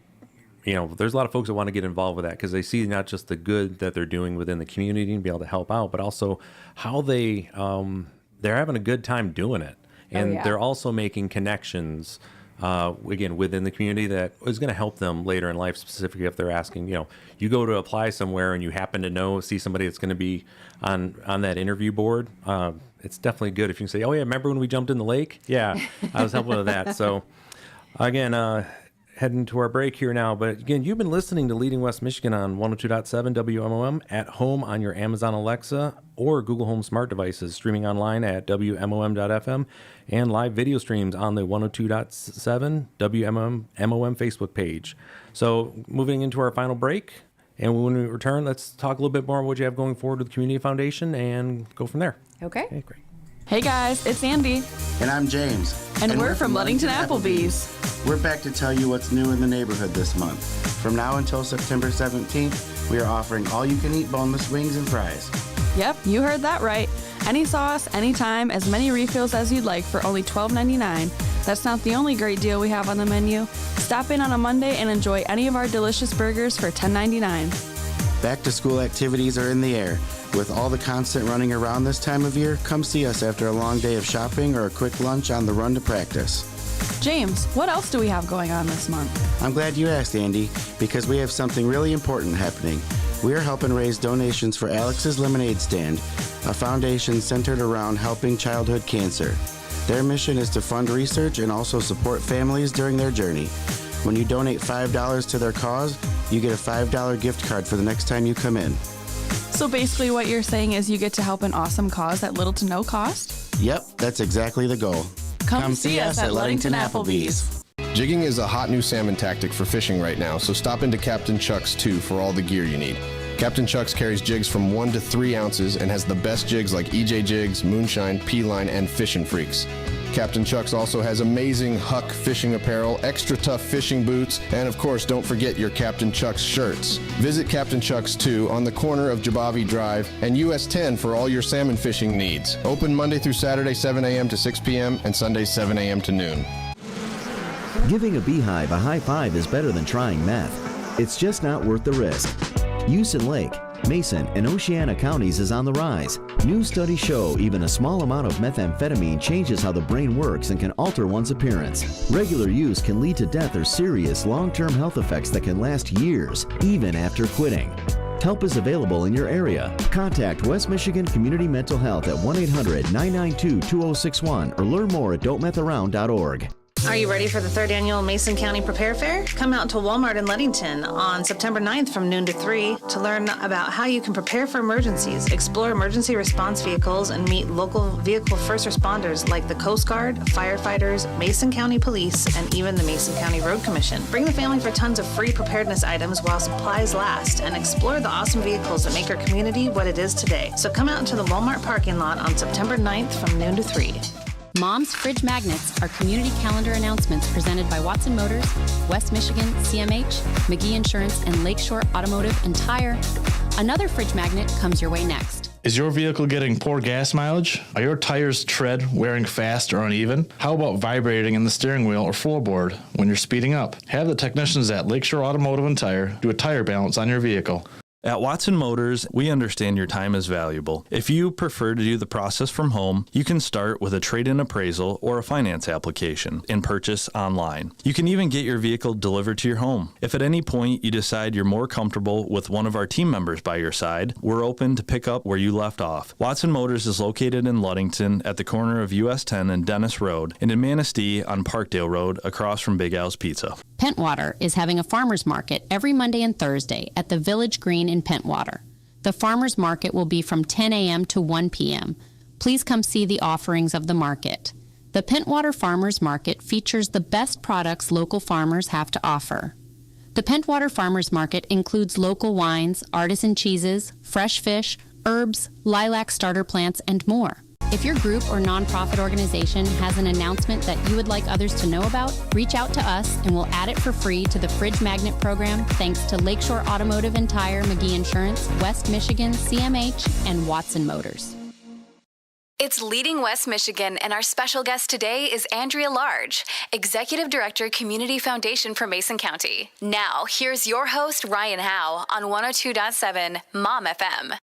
a lot of folks that want to get involved with that because they see not just the good that they're doing within the community and be able to help out, but also how they're having a good time doing it. And they're also making connections, again, within the community that is going to help them later in life, specifically if they're asking, you go to apply somewhere and you happen to see somebody that's going to be on that interview board. It's definitely good if you can say, oh, yeah, remember when we jumped in the lake? Yeah, I was helping with that. So, again, heading to our break here now. But again, you've been listening to Leading West Michigan on 102.7 WMOM at home on your Amazon Alexa or Google Home smart devices, streaming online at WMOM.FM and live video streams on the 102.7 WMOM Facebook page. So moving into our final break. And when we return, let's talk a little bit more about what you have going forward with the Community Foundation and go from there. Okay. Great. Hey guys, it's Andy. And I'm James. And we're from Ludington Applebee's. We're back to tell you what's new in the neighborhood this month. From now until September 17th, we are offering all-you-can-eat boneless wings and fries. Yep, you heard that right. Any sauce, anytime, as many refills as you'd like for only $12.99. That's not the only great deal we have on the menu. Stop in on a Monday and enjoy any of our delicious burgers for $10.99. Back-to-school activities are in the air. With all the constant running around this time of year, come see us after a long day of shopping or a quick lunch on the run to practice. James, what else do we have going on this month? I'm glad you asked, Andy, because we have something really important happening. We are helping raise donations for Alex's Lemonade Stand, a foundation centered around helping childhood cancer. Their mission is to fund research and also support families during their journey. When you donate $5 to their cause, you get a $5 gift card for the next time you come in. So basically what you're saying is you get to help an awesome cause at little to no cost? Yep, that's exactly the goal. Come see us at Ludington Applebee's. Jigging is a hot new salmon tactic for fishing right now, so stop into Captain Chuck's too for all the gear you need. Captain Chuck's carries jigs from 1 to 3 ounces and has the best jigs like EJ Jigs, Moonshine, P-Line, and Fishin' Freaks. Captain Chuck's also has amazing Huck fishing apparel, extra tough fishing boots, and of course, don't forget your Captain Chuck's shirts. Visit Captain Chuck's 2 on the corner of Jabavi Drive and US 10 for all your salmon fishing needs. Open Monday through Saturday, 7 a.m. to 6 p.m. and Sunday, 7 a.m. to noon. Giving a beehive a high five is better than trying meth. It's just not worth the risk. Use in Lake, Mason, and Oceana counties is on the rise. New studies show even a small amount of methamphetamine changes how the brain works and can alter one's appearance. Regular use can lead to death or serious long-term health effects that can last years, even after quitting. Help is available in your area. Contact West Michigan Community Mental Health at 1-800-992-2061 or learn more at don'tmetharound.org. Are you ready for the 3rd annual Mason County Prepare Fair? Come out to Walmart in Ludington on September 9th from noon to 3 to learn about how you can prepare for emergencies, explore emergency response vehicles, and meet local vehicle first responders like the Coast Guard, firefighters, Mason County Police, and even the Mason County Road Commission. Bring the family for tons of free preparedness items while supplies last, and explore the awesome vehicles that make our community what it is today. So come out into the Walmart parking lot on September 9th from noon to 3. Mom's Fridge Magnets are community calendar announcements presented by Watson Motors, West Michigan, CMH, McGee Insurance, and Lakeshore Automotive and Tire. Another fridge magnet comes your way next. Is your vehicle getting poor gas mileage? Are your tires tread wearing fast or uneven? How about vibrating in the steering wheel or floorboard when you're speeding up? Have the technicians at Lakeshore Automotive and Tire do a tire balance on your vehicle. At Watson Motors, we understand your time is valuable. If you prefer to do the process from home, you can start with a trade-in appraisal or a finance application and purchase online. You can even get your vehicle delivered to your home. If at any point you decide you're more comfortable with one of our team members by your side, we're open to pick up where you left off. Watson Motors is located in Ludington at the corner of US 10 and Dennis Road, and in Manistee on Parkdale Road across from Big Al's Pizza. Pentwater is having a farmer's market every Monday and Thursday at the Village Green in Pentwater. The farmer's market will be from 10 a.m. to 1 p.m. Please come see the offerings of the market. The Pentwater Farmer's Market features the best products local farmers have to offer. The Pentwater Farmer's Market includes local wines, artisan cheeses, fresh fish, herbs, lilac starter plants, and more. If your group or nonprofit organization has an announcement that you would like others to know about, reach out to us and we'll add it for free to the Fridge Magnet program thanks to Lakeshore Automotive and Tire, McGee Insurance, West Michigan, CMH, and Watson Motors. It's Leading West Michigan, and our special guest today is Andrea Large, Executive Director, Community Foundation for Mason County. Now, here's your host, Ryan Howe, on 102.7 Mom FM.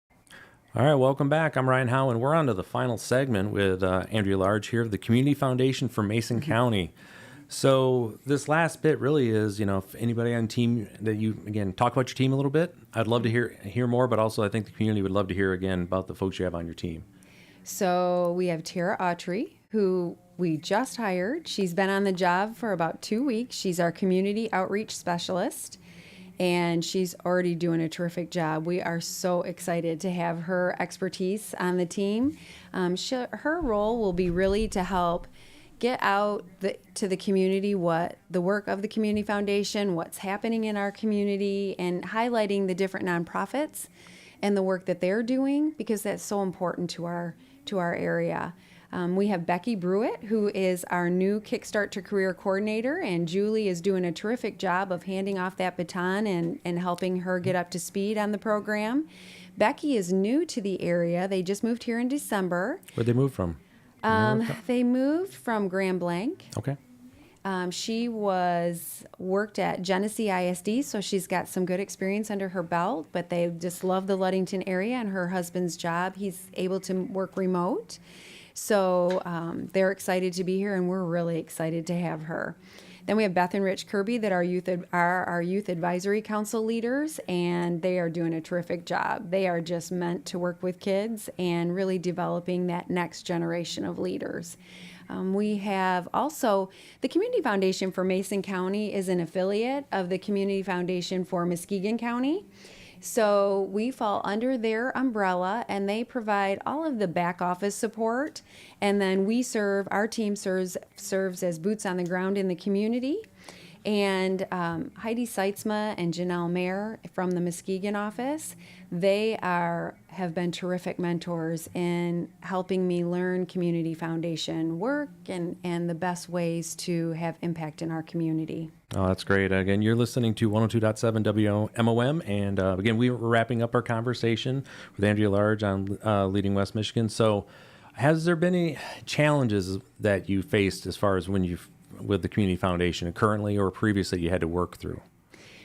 All right, welcome back. I'm Ryan Howe, and we're on to the final segment with Andrea Large here of the Community Foundation for Mason County. So this last bit really is, if anybody on team that you, again, talk about your team a little bit. I'd love to hear more, but also I think the community would love to hear again about the folks you have on your team. So we have Tara Autry, who we just hired. She's been on the job for about 2 weeks. She's our community outreach specialist, and she's already doing a terrific job. We are so excited to have her expertise on the team. Her role will be really to help get out to the community what the work of the Community Foundation, what's happening in our community, and highlighting the different nonprofits and the work that they're doing, because that's so important to our area. We have Becky Brewitt, who is our new Kickstart to Career Coordinator, and Julie is doing a terrific job of handing off that baton and helping her get up to speed on the program. Becky is new to the area. They just moved here in December. Where'd they move from? They moved from Grand Blanc. Okay. She worked at Genesee ISD, so she's got some good experience under her belt, but they just love the Ludington area, and her husband's job, he's able to work remote. So they're excited to be here, and we're really excited to have her. Then we have Beth and Rich Kirby that are our Youth Advisory Council leaders, and they are doing a terrific job. They are just meant to work with kids and really developing that next generation of leaders. We have also the Community Foundation for Mason County is an affiliate of the Community Foundation for Muskegon County. So we fall under their umbrella, and they provide all of the back office support. And then our team serves as boots on the ground in the community. And Heidi Seitzma and Janelle Mayer from the Muskegon office, they have been terrific mentors in helping me learn Community Foundation work and the best ways to have impact in our community. Oh, that's great. Again, you're listening to 102.7 WMOM, and again, we were wrapping up our conversation with Andrea Large on Leading West Michigan. So has there been any challenges that you faced as far as with the Community Foundation currently or previously you had to work through?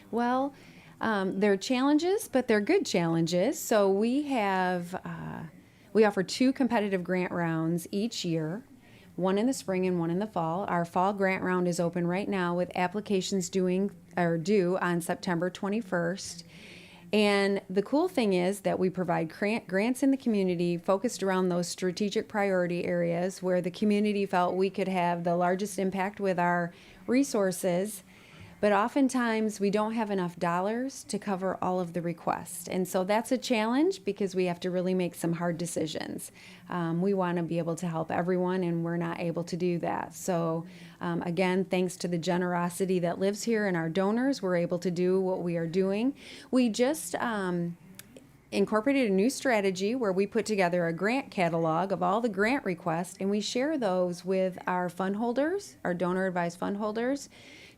Well, they're challenges, but they're good challenges. So we offer 2 competitive grant rounds each year, one in the spring and one in the fall. Our fall grant round is open right now with applications due on September 21st. And the cool thing is that we provide grants in the community focused around those strategic priority areas where the community felt we could have the largest impact with our resources. But oftentimes we don't have enough dollars to cover all of the requests. And so that's a challenge because we have to really make some hard decisions. We want to be able to help everyone, and we're not able to do that. So again, thanks to the generosity that lives here and our donors, we're able to do what we are doing. We just incorporated a new strategy where we put together a grant catalog of all the grant requests, and we share those with our fund holders, our donor advised fund holders,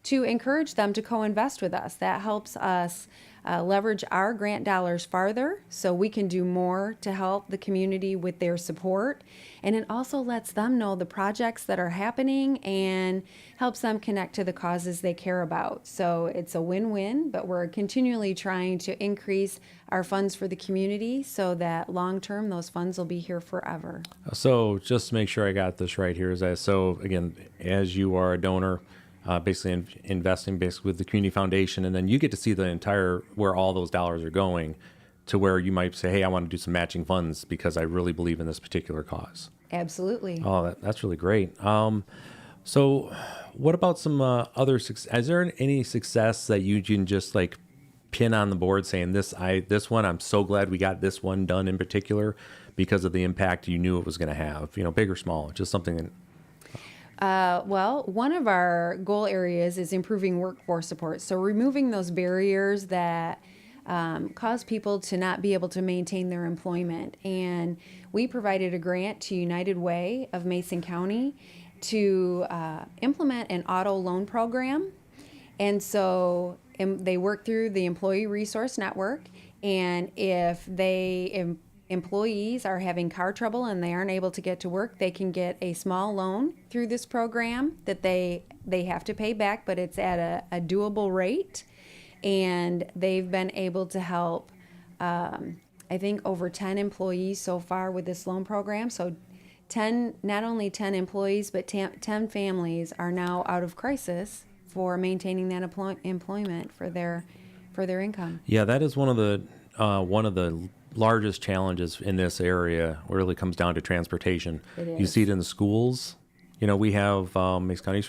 to encourage them to co-invest with us. That helps us leverage our grant dollars farther so we can do more to help the community with their support. And it also lets them know the projects that are happening and helps them connect to the causes they care about. So it's a win-win, but we're continually trying to increase our funds for the community so that long-term those funds will be here forever. So just to make sure I got this right here, so again, as you are a donor, basically investing with the Community Foundation, and then you get to see the entire, where all those dollars are going, to where you might say, hey, I want to do some matching funds because I really believe in this particular cause. Absolutely. Oh, that's really great. So what about some other success? Is there any success that you can just like pin on the board saying this one, I'm so glad we got this one done in particular because of the impact you knew it was going to have, big or small, just something that... Well, one of our goal areas is improving workforce support. So removing those barriers that cause people to not be able to maintain their employment. And we provided a grant to United Way of Mason County to implement an auto loan program. And so they work through the Employee Resource Network. And if employees are having car trouble and they aren't able to get to work, they can get a small loan through this program that they have to pay back, but it's at a doable rate. And they've been able to help, I think, over 10 employees so far with this loan program. So not only 10 employees, but 10 families are now out of crisis for maintaining that employment for their income. Yeah, that is one of the largest challenges in this area. Really comes down to transportation. It is. You see it in the schools. We have Mason County.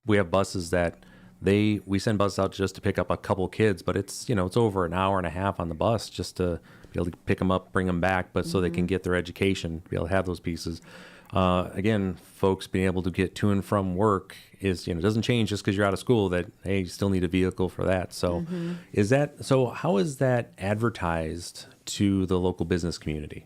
We have buses that we send buses out just to pick up a couple kids, but it's over an hour and a half on the bus just to be able to pick them up, bring them back, but so they can get their education, be able to have those pieces. Again, folks being able to get to and from work is, doesn't change just because you're out of school. That hey, you still need a vehicle for that. So, how is that advertised to the local business community?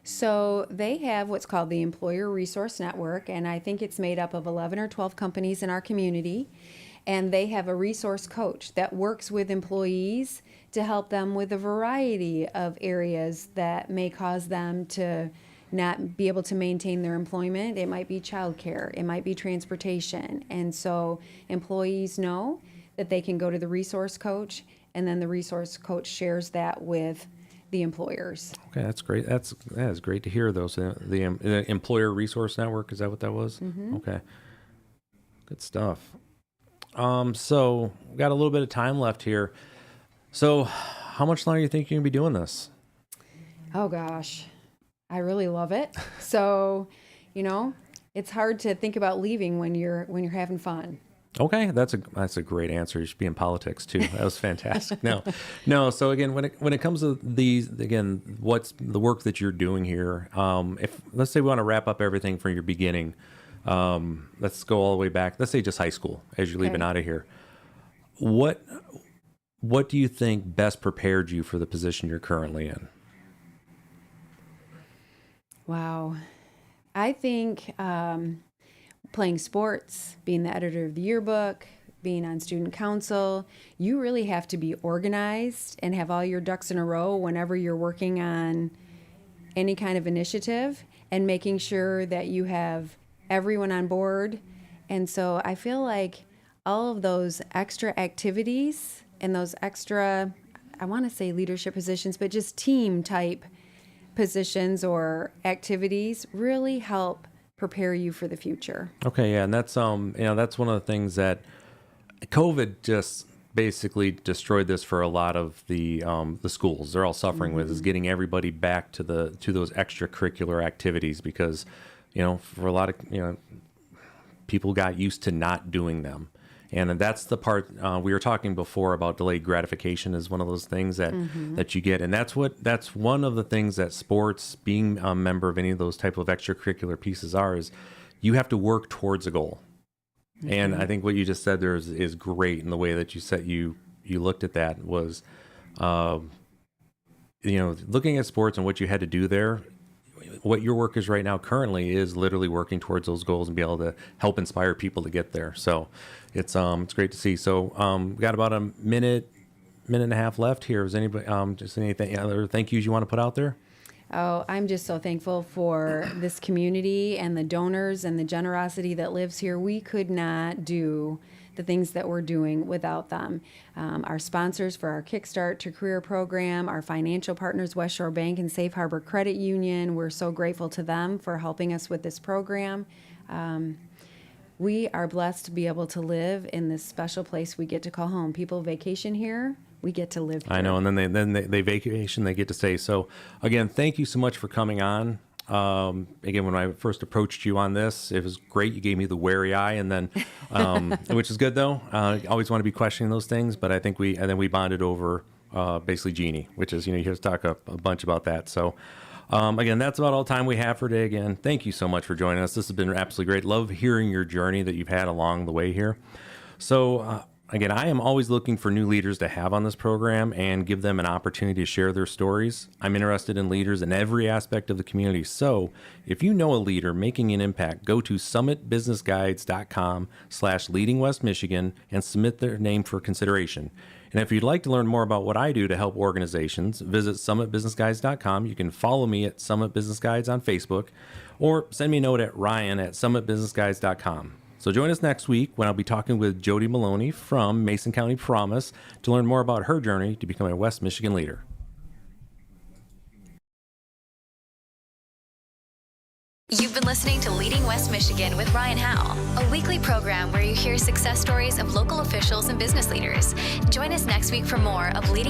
So they have what's called the Employer Resource Network, and I think it's made up of 11 or 12 companies in our community. And they have a resource coach that works with employees to help them with a variety of areas that may cause them to not be able to maintain their employment. It might be childcare, it might be transportation. And so employees know that they can go to the resource coach, and then the resource coach shares that with the employers. Okay, that's great. That is great to hear those. The Employer Resource Network, is that what that was? Mm-hmm. Okay, good stuff. So we've got a little bit of time left here. So how much longer do you think you're gonna be doing this? Oh gosh, I really love it. So, it's hard to think about leaving when you're having fun. Okay, that's a great answer. You should be in politics too. That was fantastic. No. So again, when it comes to what's the work that you're doing here? If let's say we want to wrap up everything from your beginning. Let's go all the way back. Let's say just high school as you're leaving out of here. What do you think best prepared you for the position you're currently in? Wow. I think playing sports, being the editor of the yearbook, being on student council, you really have to be organized and have all your ducks in a row whenever you're working on any kind of initiative, and making sure that you have everyone on board. And so I feel like all of those extra activities and those extra, I want to say leadership positions, but just team type positions or activities really help prepare you for the future. Okay, yeah, and that's that's one of the things that COVID just basically destroyed this for a lot of the schools. They're all suffering with is getting everybody back to those extracurricular activities, because for a lot of people got used to not doing them. And that's the part we were talking before about delayed gratification is one of those things that you get. And that's one of the things that sports, being a member of any of those type of extracurricular pieces is you have to work towards a goal. And I think what you just said there is great in the way that you said you looked at that was, looking at sports and what you had to do there. What your work is right now currently is literally working towards those goals and be able to help inspire people to get there. So it's great to see. So we got about a minute and a half left here. Is anybody just anything other thank yous you want to put out there? Oh, I'm just so thankful for this community and the donors and the generosity that lives here. We could not do the things that we're doing without them. Our sponsors for our Kickstart to Career program, our financial partners, West Shore Bank and Safe Harbor Credit Union, we're so grateful to them for helping us with this program. We are blessed to be able to live in this special place we get to call home. People vacation here. We get to live here. I know, and then they vacation, they get to stay. So again, thank you so much for coming on. Again, when I first approached you on this, it was great. You gave me the wary eye, and then, which is good though. I always want to be questioning those things, but I think we bonded over basically Jeannie, which is you hear us talk a bunch about that. So again, that's about all the time we have for today. Again, thank you so much for joining us. This has been absolutely great. Love hearing your journey that you've had along the way here. So Again, I am always looking for new leaders to have on this program and give them an opportunity to share their stories. I'm interested in leaders in every aspect of the community. So if you know a leader making an impact, go to summitbusinessguides.com/leadingwestmichigan and submit their name for consideration. And if you'd like to learn more about what I do to help organizations, visit summitbusinessguides.com. You can follow me at Summit Business Guides on Facebook, or send me a note at ryan@summitbusinessguides.com. So join us next week when I'll be talking with Jody Maloney from Mason County Promise to learn more about her journey to become a West Michigan leader. You've been listening to Leading West Michigan with Ryan Howe, a weekly program where you hear success stories of local officials and business leaders. Join us next week for more of Leading West